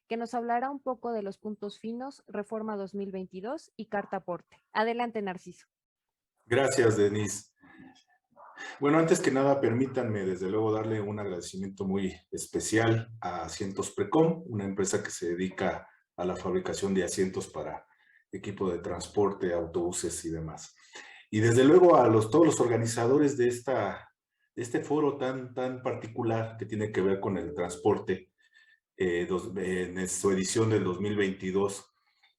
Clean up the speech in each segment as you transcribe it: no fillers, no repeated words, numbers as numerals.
que nos hablará un poco de los puntos finos, Reforma 2022 y Carta Aporte. Adelante, Narciso. Gracias, Denise. Bueno, antes que nada, permítanme desde luego darle un agradecimiento muy especial a Asientos Precom, una empresa que se dedica a la fabricación de asientos para equipo de transporte, autobuses y demás. Y desde luego a todos los organizadores de este foro tan particular que tiene que ver con el transporte en su edición del 2022.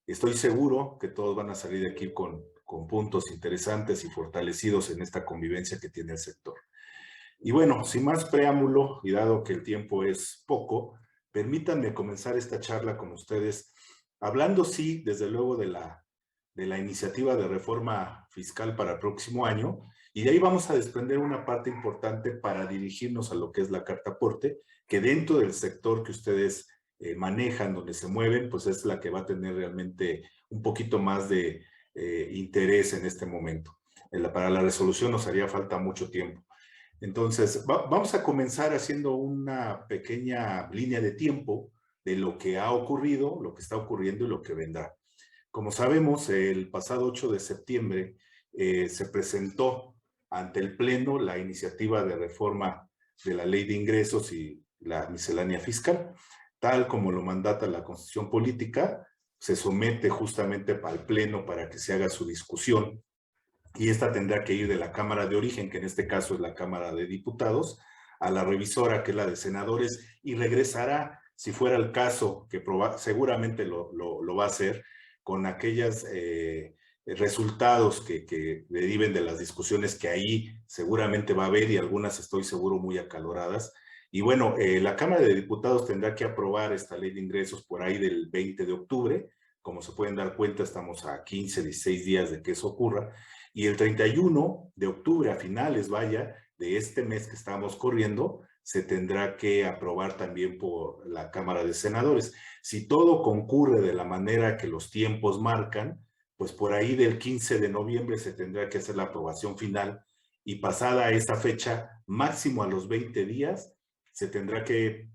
Estoy seguro que todos van a salir de aquí con puntos interesantes y fortalecidos en esta convivencia que tiene el sector. Y bueno, sin más preámbulo, y dado que el tiempo es poco, permítanme comenzar esta charla con ustedes, hablando sí, desde luego, de la iniciativa de reforma fiscal para el próximo año, y de ahí vamos a desprender una parte importante para dirigirnos a lo que es la carta aporte, que dentro del sector que ustedes manejan, donde se mueven, pues es la que va a tener realmente un poquito más de interés en este momento. Para la resolución nos haría falta mucho tiempo. Entonces, vamos a comenzar haciendo una pequeña línea de tiempo de lo que ha ocurrido, lo que está ocurriendo y lo que vendrá. Como sabemos, el pasado 8 de septiembre se presentó ante el Pleno la iniciativa de reforma de la Ley de Ingresos y la miscelánea fiscal. Tal como lo mandata la Constitución Política, se somete justamente al Pleno para que se haga su discusión, y esta tendrá que ir de la Cámara de Origen, que en este caso es la Cámara de Diputados, a la revisora, que es la de senadores, y regresará, si fuera el caso, que seguramente lo va a hacer, con aquellos resultados que deriven de las discusiones que ahí seguramente va a haber, y algunas estoy seguro muy acaloradas. Y bueno, la Cámara de Diputados tendrá que aprobar esta ley de ingresos por ahí del 20 de octubre. Como se pueden dar cuenta, estamos a 15, 16 días de que eso ocurra. Y el 31 de octubre, a finales, vaya, de este mes que estamos corriendo, se tendrá que aprobar también por la Cámara de Senadores. Si todo concurre de la manera que los tiempos marcan, pues por ahí del 15 de noviembre se tendrá que hacer la aprobación final, y pasada esta fecha, máximo a los 20 días, se tendrá que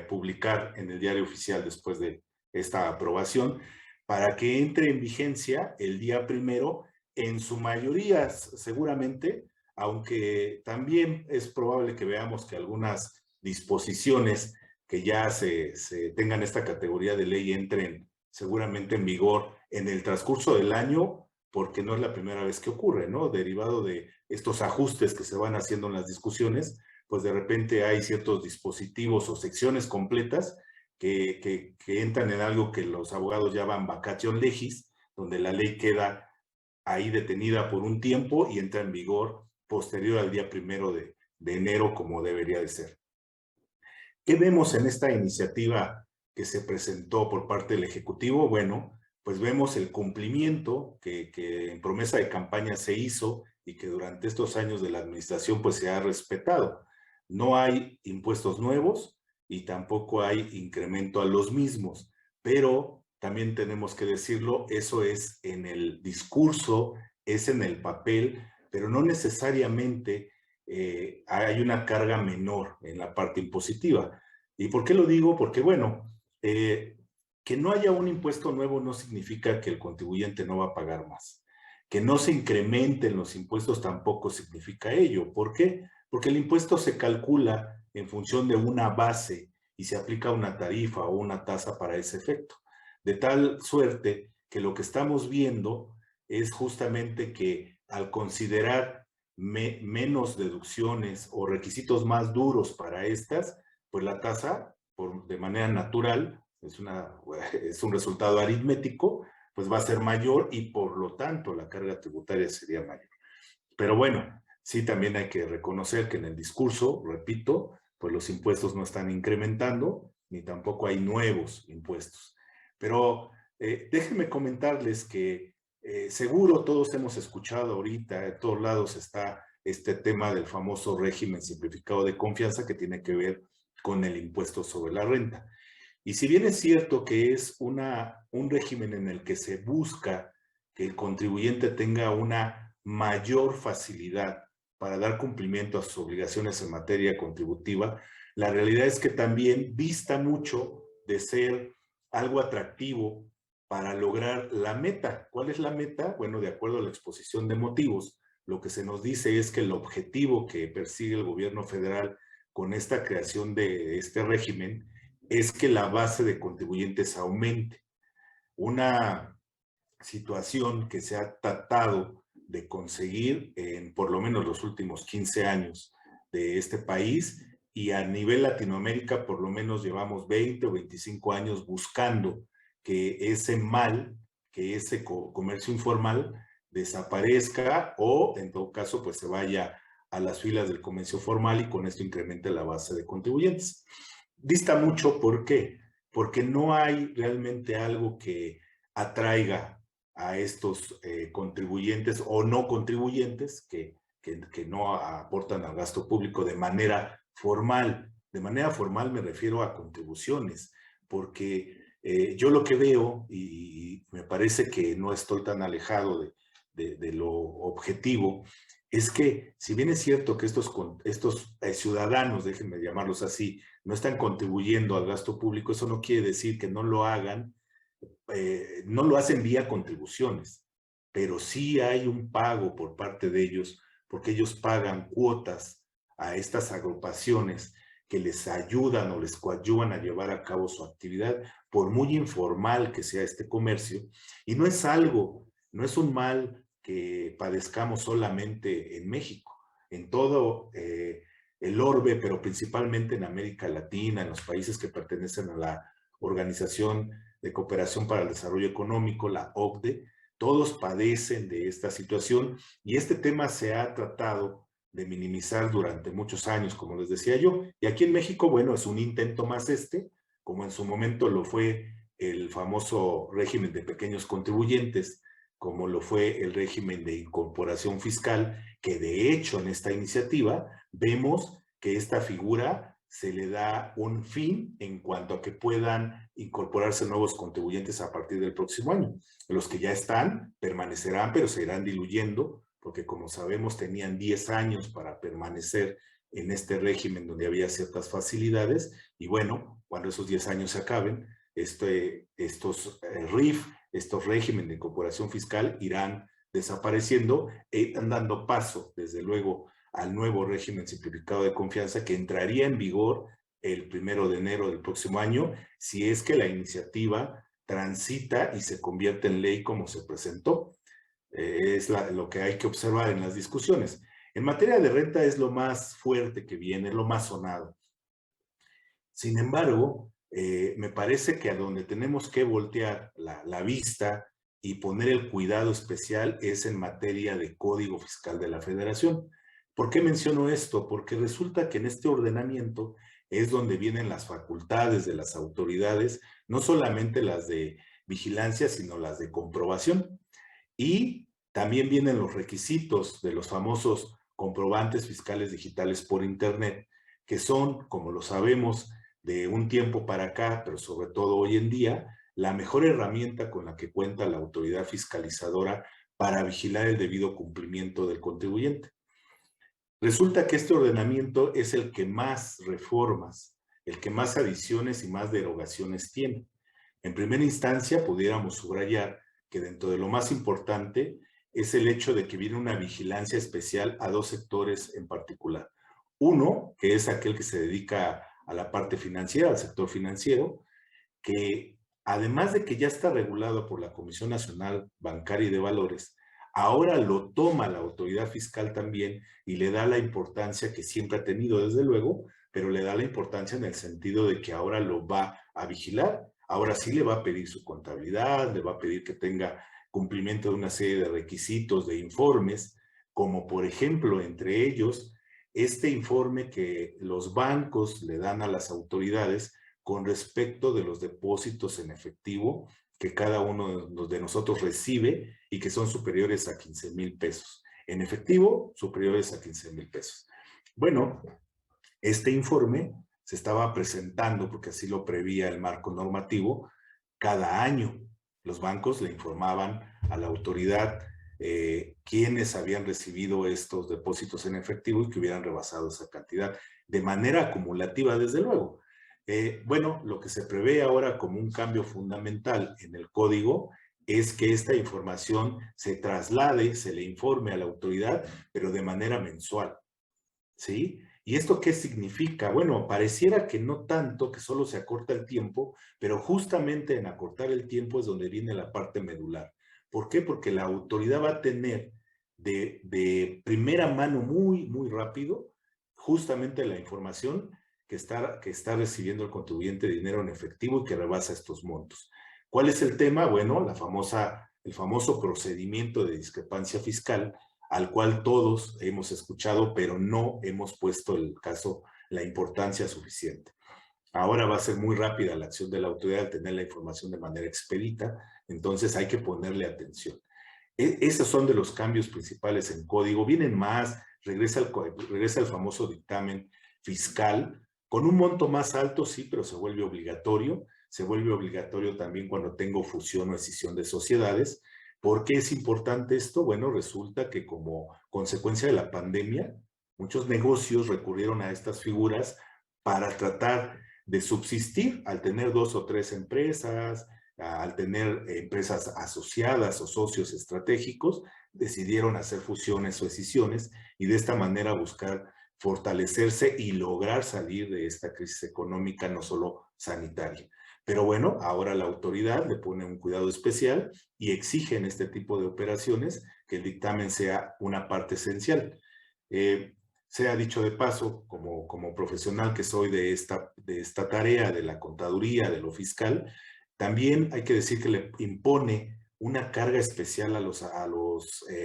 publicar en el Diario Oficial después de esta aprobación, para que entre en vigencia el día 1, en su mayoría seguramente, aunque también es probable que veamos que algunas disposiciones que ya se tengan esta categoría de ley entren seguramente en vigor en el transcurso del año, porque no es la primera vez que ocurre, ¿no? Derivado de estos ajustes que se van haciendo en las discusiones, pues de repente hay ciertos dispositivos o secciones completas que entran en algo que los abogados llaman vacatio legis, donde la ley queda ahí detenida por un tiempo y entra en vigor posterior al día 1 de enero, como debería de ser. ¿Qué vemos en esta iniciativa que se presentó por parte del Ejecutivo? Bueno, pues vemos el cumplimiento que en promesa de campaña se hizo y que durante estos años de la administración pues se ha respetado. No hay impuestos nuevos y tampoco hay incremento a los mismos, pero también tenemos que decirlo, eso es en el discurso, es en el papel, pero no necesariamente hay una carga menor en la parte impositiva. ¿Y por qué lo digo? Porque, bueno, que no haya un impuesto nuevo no significa que el contribuyente no va a pagar más. Que no se incrementen los impuestos tampoco significa ello. ¿Por qué? Porque el impuesto se calcula en función de una base y se aplica una tarifa o una tasa para ese efecto. De tal suerte que lo que estamos viendo es justamente que al considerar menos deducciones o requisitos más duros para estas, pues la tasa, de manera natural, es un resultado aritmético, pues va a ser mayor y por lo tanto la carga tributaria sería mayor. Pero bueno, sí también hay que reconocer que en el discurso, repito, pues los impuestos no están incrementando, ni tampoco hay nuevos impuestos. Pero déjenme comentarles que seguro todos hemos escuchado ahorita, de todos lados está este tema del famoso régimen simplificado de confianza, que tiene que ver con el impuesto sobre la renta. Y si bien es cierto que es un régimen en el que se busca que el contribuyente tenga una mayor facilidad para dar cumplimiento a sus obligaciones en materia contributiva, la realidad es que también dista mucho de ser algo atractivo para lograr la meta. ¿Cuál es la meta? Bueno, de acuerdo a la exposición de motivos, lo que se nos dice es que el objetivo que persigue el gobierno federal con esta creación de este régimen es que la base de contribuyentes aumente. Una situación que se ha tratado de conseguir en por lo menos los últimos 15 años de este país, y a nivel Latinoamérica por lo menos llevamos 20 o 25 años buscando que ese mal, que ese comercio informal desaparezca o en todo caso pues se vaya a las filas del comercio formal y con esto incremente la base de contribuyentes. Dista mucho, ¿por qué? Porque no hay realmente algo que atraiga a estos contribuyentes o no contribuyentes que no aportan al gasto público de manera formal. De manera formal me refiero a contribuciones, porque yo lo que veo, y me parece que no estoy tan alejado de lo objetivo, es que si bien es cierto que estos ciudadanos, déjenme llamarlos así, no están contribuyendo al gasto público, eso no quiere decir que no lo hagan, no lo hacen vía contribuciones, pero sí hay un pago por parte de ellos, porque ellos pagan cuotas a estas agrupaciones que les ayudan o les coadyuvan a llevar a cabo su actividad, por muy informal que sea este comercio, y no es algo, no es un mal que padezcamos solamente en México, en todo el orbe, pero principalmente en América Latina, en los países que pertenecen a la Organización de Cooperación para el Desarrollo Económico, la OCDE, todos padecen de esta situación y este tema se ha tratado de minimizar durante muchos años, como les decía yo. Y aquí en México, bueno, es un intento más como en su momento lo fue el famoso régimen de pequeños contribuyentes, como lo fue el régimen de incorporación fiscal, que de hecho en esta iniciativa vemos que esta figura se le da un fin en cuanto a que puedan incorporarse nuevos contribuyentes a partir del próximo año. Los que ya están permanecerán, pero se irán diluyendo, porque como sabemos tenían 10 años para permanecer en este régimen donde había ciertas facilidades, y bueno, cuando esos 10 años se acaben, estos RIF, estos régimen de incorporación fiscal irán desapareciendo e irán dando paso, desde luego, al nuevo régimen simplificado de confianza que entraría en vigor el 1 de enero del próximo año, si es que la iniciativa transita y se convierte en ley como se presentó. Es lo que hay que observar en las discusiones. En materia de renta es lo más fuerte que viene, lo más sonado. Sin embargo, me parece que a donde tenemos que voltear la vista y poner el cuidado especial es en materia de Código Fiscal de la Federación. ¿Por qué menciono esto? Porque resulta que en este ordenamiento es donde vienen las facultades de las autoridades, no solamente las de vigilancia, sino las de comprobación. Y también vienen los requisitos de los famosos comprobantes fiscales digitales por Internet, que son, como lo sabemos, de un tiempo para acá, pero sobre todo hoy en día, la mejor herramienta con la que cuenta la autoridad fiscalizadora para vigilar el debido cumplimiento del contribuyente. Resulta que este ordenamiento es el que más reformas, el que más adiciones y más derogaciones tiene. En primera instancia, pudiéramos subrayar que dentro de lo más importante es el hecho de que viene una vigilancia especial a dos sectores en particular. Uno, que es aquel que se dedica a la parte financiera, al sector financiero, que además de que ya está regulado por la Comisión Nacional Bancaria y de Valores, ahora lo toma la autoridad fiscal también y le da la importancia que siempre ha tenido, desde luego, pero le da la importancia en el sentido de que ahora lo va a vigilar. Ahora sí le va a pedir su contabilidad, le va a pedir que tenga cumplimiento de una serie de requisitos, de informes, como por ejemplo, entre ellos, este informe que los bancos le dan a las autoridades con respecto de los depósitos en efectivo que cada uno de nosotros recibe y que son superiores a 15,000 pesos. En efectivo, superiores a 15,000 pesos. Bueno, este informe se estaba presentando, porque así lo prevía el marco normativo, cada año. Los bancos le informaban a la autoridad quiénes habían recibido estos depósitos en efectivo y que hubieran rebasado esa cantidad, de manera acumulativa, desde luego. Bueno, lo que se prevé ahora como un cambio fundamental en el código es que esta información se traslade, se le informe a la autoridad, pero de manera mensual, ¿sí? ¿Y esto qué significa? Bueno, pareciera que no tanto, que solo se acorta el tiempo, pero justamente en acortar el tiempo es donde viene la parte medular. ¿Por qué? Porque la autoridad va a tener de primera mano muy rápido justamente la información que está recibiendo el contribuyente de dinero en efectivo y que rebasa estos montos. ¿Cuál es el tema? Bueno, el famoso procedimiento de discrepancia fiscal, al cual todos hemos escuchado, pero no hemos puesto la importancia suficiente. Ahora va a ser muy rápida la acción de la autoridad al tener la información de manera expedita, entonces hay que ponerle atención. Esos son de los cambios principales en código. Vienen más, regresa el famoso dictamen fiscal, con un monto más alto, sí, pero se vuelve obligatorio. Se vuelve obligatorio también cuando tengo fusión o escisión de sociedades. ¿Por qué es importante esto? Bueno, resulta que como consecuencia de la pandemia, muchos negocios recurrieron a estas figuras para tratar de subsistir al tener 2 o 3 empresas, al tener empresas asociadas o socios estratégicos, decidieron hacer fusiones o escisiones y de esta manera buscar fortalecerse y lograr salir de esta crisis económica, no solo sanitaria. Pero bueno, ahora la autoridad le pone un cuidado especial y exige en este tipo de operaciones que el dictamen sea una parte esencial. Sea dicho de paso, como profesional que soy de esta tarea de la contaduría, de lo fiscal, también hay que decir que le impone una carga especial a los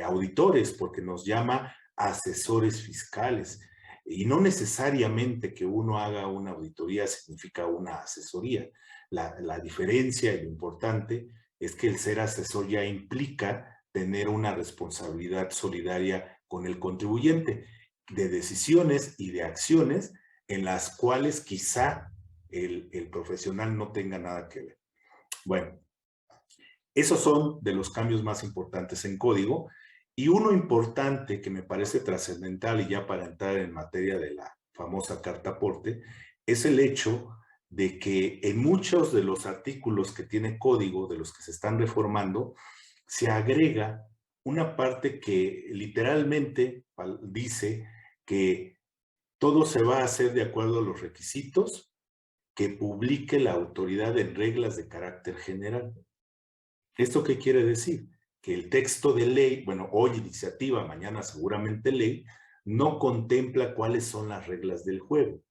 auditores porque nos llama asesores fiscales. Y no necesariamente que uno haga una auditoría significa una asesoría. La diferencia y lo importante es que el ser asesor ya implica tener una responsabilidad solidaria con el contribuyente de decisiones y de acciones en las cuales quizá el profesional no tenga nada que ver. Bueno, esos son de los cambios más importantes en código. Y uno importante que me parece trascendental, y ya para entrar en materia de la famosa carta aporte, es el hecho de que en muchos de los artículos que tiene código, de los que se están reformando, se agrega una parte que literalmente dice que todo se va a hacer de acuerdo a los requisitos que publique la autoridad en reglas de carácter general. ¿Esto qué quiere decir? Que el texto de ley, bueno, hoy iniciativa, mañana seguramente ley, no contempla cuáles son las reglas del juego.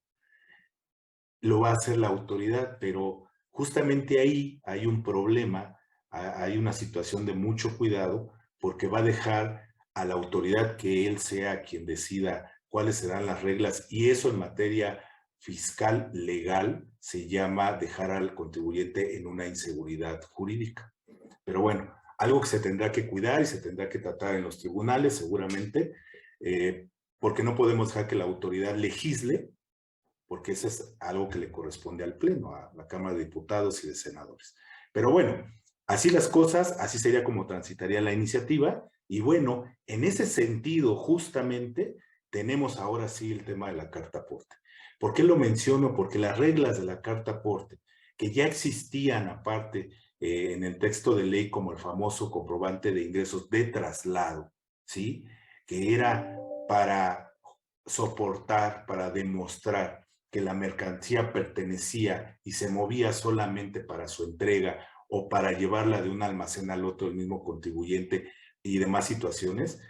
Lo va a hacer la autoridad, pero justamente ahí hay un problema, hay una situación de mucho cuidado, porque va a dejar a la autoridad que él sea quien decida cuáles serán las reglas, y eso en materia fiscal legal se llama dejar al contribuyente en una inseguridad jurídica. Pero bueno, algo que se tendrá que cuidar y se tendrá que tratar en los tribunales seguramente, porque no podemos dejar que la autoridad legisle, porque eso es algo que le corresponde al Pleno, a la Cámara de Diputados y de Senadores. Pero bueno, así las cosas, así sería como transitaría la iniciativa, y bueno, en ese sentido justamente tenemos ahora sí el tema de la carta aporte. ¿Por qué lo menciono? Porque las reglas de la carta aporte, que ya existían aparte en el texto de ley como el famoso comprobante de ingresos de traslado, ¿sí? Que era para soportar, para demostrar que la mercancía pertenecía y se movía solamente para su entrega o para llevarla de un almacén al otro el mismo contribuyente y demás situaciones,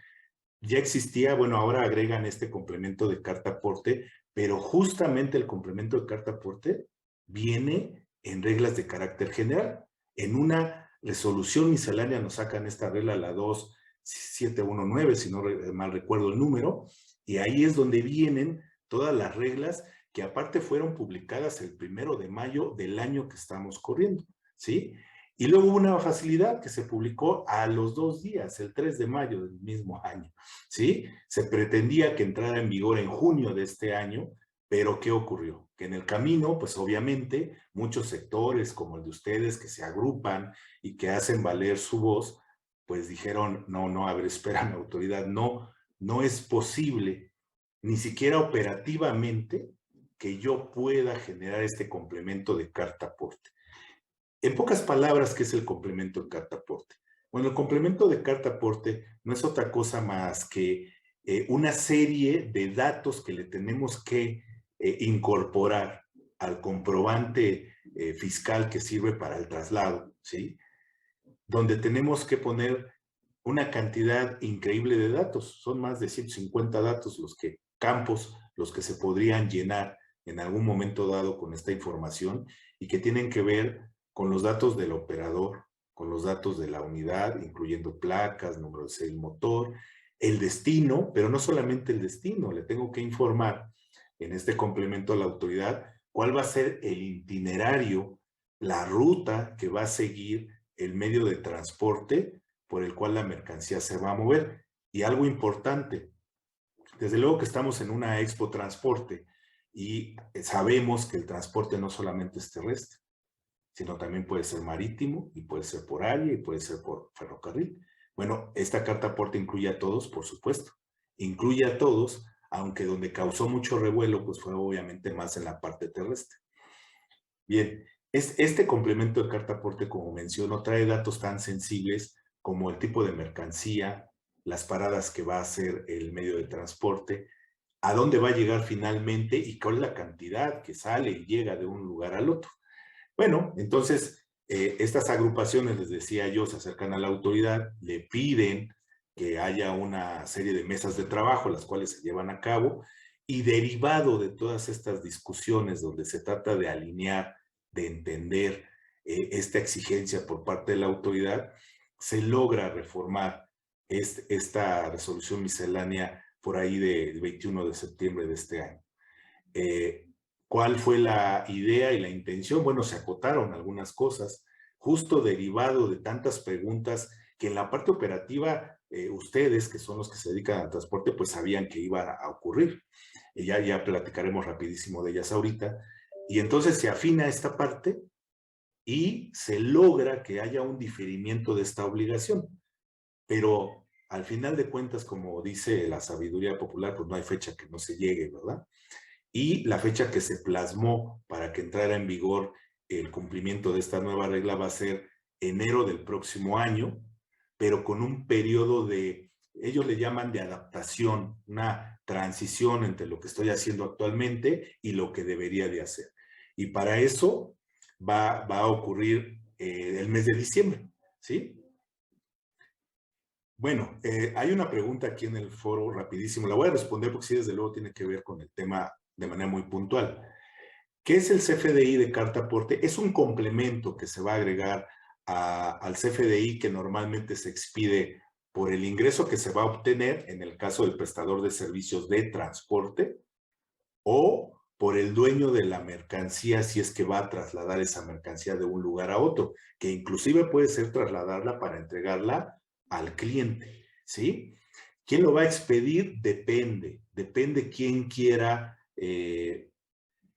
ya existía. Bueno, ahora agregan este complemento de carta aporte, pero justamente el complemento de carta aporte viene en reglas de carácter general. En una resolución miscelánea nos sacan esta regla, la 2719, si no mal recuerdo el número, y ahí es donde vienen todas las reglas que aparte fueron publicadas el 1 de mayo del año que estamos corriendo, ¿sí? Y luego hubo una facilidad que se publicó a los 2 días, el 3 de mayo del mismo año, ¿sí? Se pretendía que entrara en vigor en junio de este año, pero ¿qué ocurrió? Que en el camino, pues obviamente, muchos sectores como el de ustedes que se agrupan y que hacen valer su voz, pues dijeron, no, a ver, espérame, autoridad, no es posible, ni siquiera operativamente, que yo pueda generar este complemento de carta aporte. En pocas palabras, ¿qué es el complemento de carta aporte? Bueno, el complemento de carta aporte no es otra cosa más que una serie de datos que le tenemos que incorporar al comprobante fiscal que sirve para el traslado, ¿sí? Donde tenemos que poner una cantidad increíble de datos. Son más de 150 datos campos, los que se podrían llenar en algún momento dado con esta información y que tienen que ver con los datos del operador, con los datos de la unidad, incluyendo placas, número de serie motor, el destino, pero no solamente el destino, le tengo que informar en este complemento a la autoridad cuál va a ser el itinerario, la ruta que va a seguir el medio de transporte por el cual la mercancía se va a mover. Y algo importante, desde luego que estamos en una Expo Transporte y sabemos que el transporte no solamente es terrestre, sino también puede ser marítimo y puede ser por aire y puede ser por ferrocarril. Bueno, esta carta aporte incluye a todos, por supuesto. Incluye a todos, aunque donde causó mucho revuelo, pues fue obviamente más en la parte terrestre. Bien, este complemento de carta aporte, como menciono, trae datos tan sensibles como el tipo de mercancía, las paradas que va a hacer el medio de transporte, a dónde va a llegar finalmente y cuál es la cantidad que sale y llega de un lugar al otro. Bueno, entonces, estas agrupaciones, les decía yo, se acercan a la autoridad, le piden que haya una serie de mesas de trabajo, las cuales se llevan a cabo, y derivado de todas estas discusiones donde se trata de alinear, de entender esta exigencia por parte de la autoridad, se logra reformar esta resolución miscelánea por ahí del 21 de septiembre de este año. ¿Cuál fue la idea y la intención? Bueno, se acotaron algunas cosas, justo derivado de tantas preguntas que en la parte operativa ustedes, que son los que se dedican al transporte, pues sabían que iba a ocurrir. Ya platicaremos rapidísimo de ellas ahorita. Y entonces se afina esta parte y se logra que haya un diferimiento de esta obligación. Pero al final de cuentas, como dice la sabiduría popular, pues no hay fecha que no se llegue, ¿verdad? Y la fecha que se plasmó para que entrara en vigor el cumplimiento de esta nueva regla va a ser enero del próximo año, pero con un periodo ellos le llaman de adaptación, una transición entre lo que estoy haciendo actualmente y lo que debería de hacer. Y para eso va a ocurrir el mes de diciembre, ¿sí? Bueno, hay una pregunta aquí en el foro rapidísimo. La voy a responder porque sí, desde luego tiene que ver con el tema de manera muy puntual. ¿Qué es el CFDI de carta aporte? Es un complemento que se va a agregar al CFDI que normalmente se expide por el ingreso que se va a obtener en el caso del prestador de servicios de transporte o por el dueño de la mercancía si es que va a trasladar esa mercancía de un lugar a otro, que inclusive puede ser trasladarla para entregarla al cliente, ¿sí? ¿Quién lo va a expedir? Depende quién quiera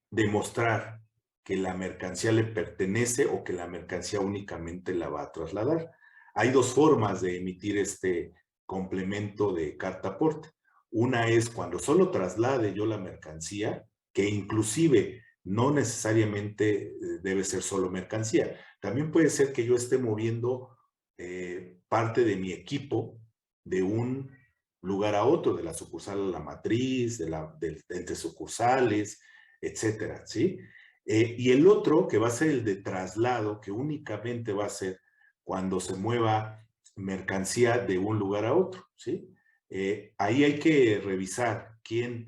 demostrar que la mercancía le pertenece o que la mercancía únicamente la va a trasladar. Hay dos formas de emitir este complemento de carta aporte. Una es cuando solo traslade yo la mercancía, que inclusive no necesariamente debe ser solo mercancía. También puede ser que yo esté moviendo parte de mi equipo de un lugar a otro, de la sucursal a la matriz, entre sucursales, etcétera, ¿sí? Y el otro, que va a ser el de traslado, que únicamente va a ser cuando se mueva mercancía de un lugar a otro, ¿sí? Ahí hay que revisar quién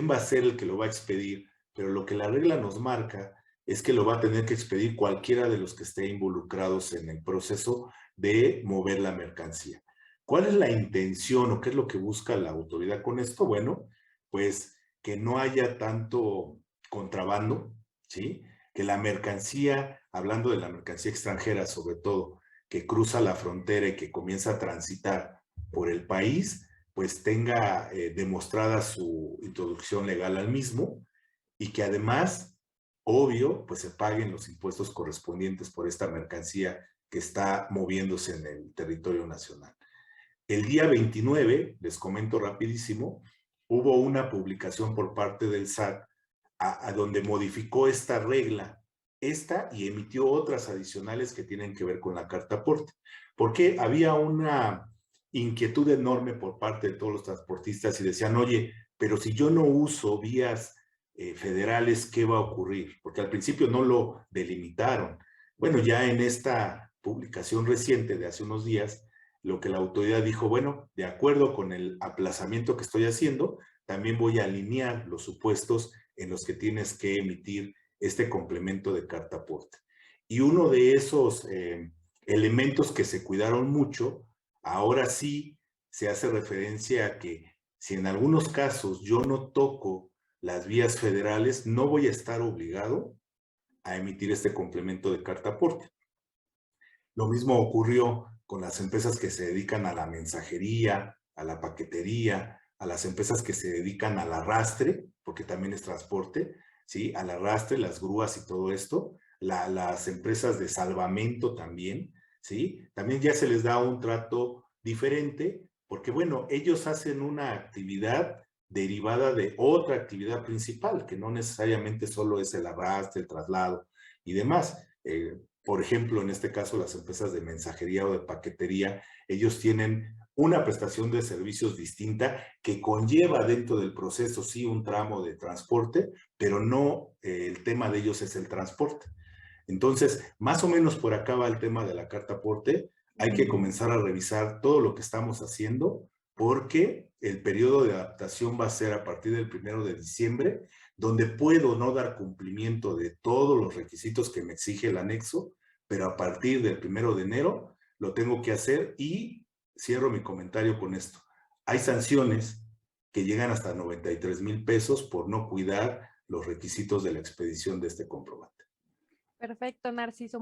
va a ser el que lo va a expedir, pero lo que la regla nos marca es que lo va a tener que expedir cualquiera de los que esté involucrados en el proceso de mover la mercancía. ¿Cuál es la intención o qué es lo que busca la autoridad con esto? Bueno, pues que no haya tanto contrabando, ¿sí? Que la mercancía, hablando de la mercancía extranjera sobre todo, que cruza la frontera y que comienza a transitar por el país, pues tenga demostrada su introducción legal al mismo y que además, obvio, pues se paguen los impuestos correspondientes por esta mercancía que está moviéndose en el territorio nacional. El día 29, les comento rapidísimo, hubo una publicación por parte del SAT a donde modificó esta regla, y emitió otras adicionales que tienen que ver con la carta aporte. Porque había una inquietud enorme por parte de todos los transportistas y decían, oye, pero si yo no uso vías federales, ¿qué va a ocurrir? Porque al principio no lo delimitaron. Bueno, ya en esta publicación reciente de hace unos días, lo que la autoridad dijo, bueno, de acuerdo con el aplazamiento que estoy haciendo, también voy a alinear los supuestos en los que tienes que emitir este complemento de carta aporte. Y uno de esos elementos que se cuidaron mucho, ahora sí se hace referencia a que si en algunos casos yo no toco las vías federales, no voy a estar obligado a emitir este complemento de carta aporte. Lo mismo ocurrió con las empresas que se dedican a la mensajería, a la paquetería, a las empresas que se dedican al arrastre, porque también es transporte, ¿sí? Al arrastre, las grúas y todo esto, las empresas de salvamento también, ¿sí? También ya se les da un trato diferente, porque bueno, ellos hacen una actividad derivada de otra actividad principal, que no necesariamente solo es el arrastre, el traslado y demás. Por ejemplo, en este caso, las empresas de mensajería o de paquetería, ellos tienen una prestación de servicios distinta que conlleva dentro del proceso, sí, un tramo de transporte, pero no el tema de ellos es el transporte. Entonces, más o menos por acá va el tema de la carta aporte. Hay que comenzar a revisar todo lo que estamos haciendo porque el periodo de adaptación va a ser a partir del 1 de diciembre, donde puedo no dar cumplimiento de todos los requisitos que me exige el anexo, pero a partir del 1 de enero lo tengo que hacer y cierro mi comentario con esto. Hay sanciones que llegan hasta 93,000 pesos por no cuidar los requisitos de la expedición de este comprobante. Perfecto, Narciso.